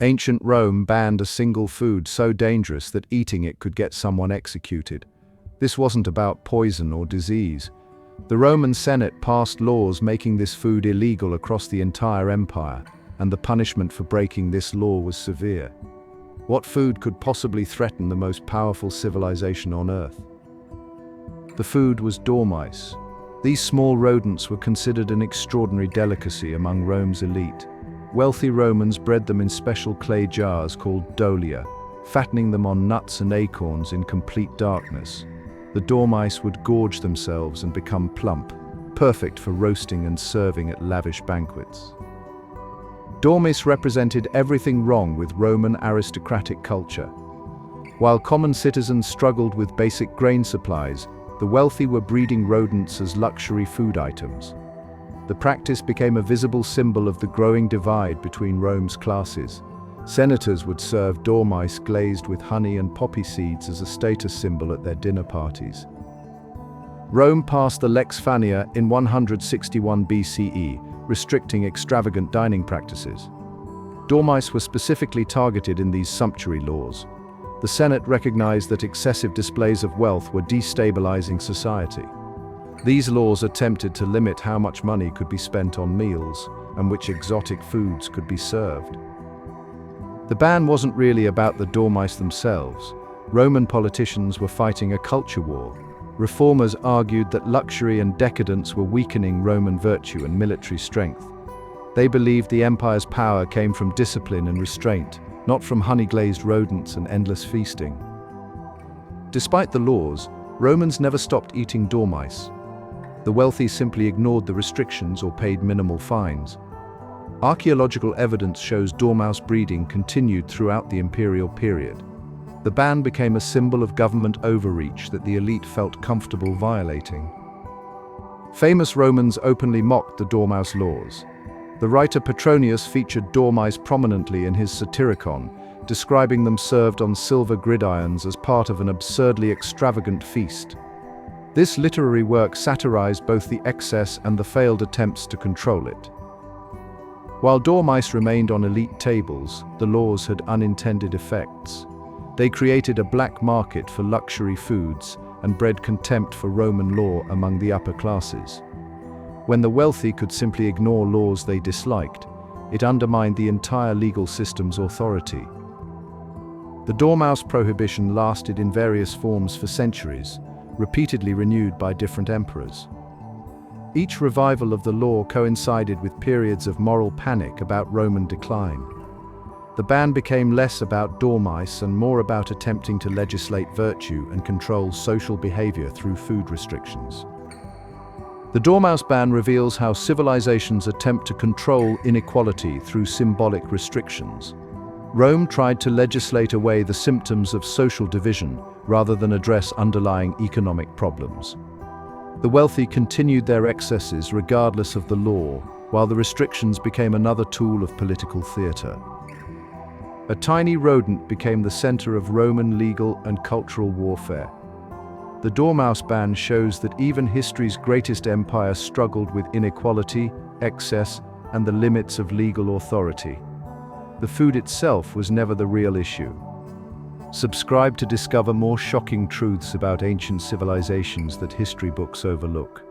Ancient Rome banned a single food so dangerous that eating it could get someone executed. This wasn't about poison or disease. The Roman Senate passed laws making this food illegal across the entire empire, and the punishment for breaking this law was severe. What food could possibly threaten the most powerful civilization on Earth? The food was dormice. These small rodents were considered an extraordinary delicacy among Rome's elite. Wealthy Romans bred them in special clay jars called dolia, fattening them on nuts and acorns in complete darkness. The dormice would gorge themselves and become plump, perfect for roasting and serving at lavish banquets. Dormice represented everything wrong with Roman aristocratic culture. While common citizens struggled with basic grain supplies, the wealthy were breeding rodents as luxury food items. The practice became a visible symbol of the growing divide between Rome's classes. Senators would serve dormice glazed with honey and poppy seeds as a status symbol at their dinner parties. Rome passed the Lex Fania in 161 BCE, restricting extravagant dining practices. Dormice were specifically targeted in these sumptuary laws. The Senate recognized that excessive displays of wealth were destabilizing society. These laws attempted to limit how much money could be spent on meals and which exotic foods could be served. The ban wasn't really about the dormice themselves. Roman politicians were fighting a culture war. Reformers argued that luxury and decadence were weakening Roman virtue and military strength. They believed the empire's power came from discipline and restraint, not from honey-glazed rodents and endless feasting. Despite the laws, Romans never stopped eating dormice. The wealthy simply ignored the restrictions or paid minimal fines. Archaeological evidence shows dormouse breeding continued throughout the imperial period. The ban became a symbol of government overreach that the elite felt comfortable violating. Famous Romans openly mocked the dormouse laws. The writer Petronius featured dormice prominently in his Satyricon, describing them served on silver gridirons as part of an absurdly extravagant feast. This literary work satirized both the excess and the failed attempts to control it. While dormice remained on elite tables, the laws had unintended effects. They created a black market for luxury foods and bred contempt for Roman law among the upper classes. When the wealthy could simply ignore laws they disliked, it undermined the entire legal system's authority. The dormouse prohibition lasted in various forms for centuries, repeatedly renewed by different emperors. Each revival of the law coincided with periods of moral panic about Roman decline. The ban became less about dormice and more about attempting to legislate virtue and control social behavior through food restrictions. The dormouse ban reveals how civilizations attempt to control inequality through symbolic restrictions. Rome tried to legislate away the symptoms of social division rather than address underlying economic problems. The wealthy continued their excesses regardless of the law, while the restrictions became another tool of political theater. A tiny rodent became the center of Roman legal and cultural warfare. The dormouse ban shows that even history's greatest empire struggled with inequality, excess, and the limits of legal authority. The food itself was never the real issue. Subscribe to discover more shocking truths about ancient civilizations that history books overlook.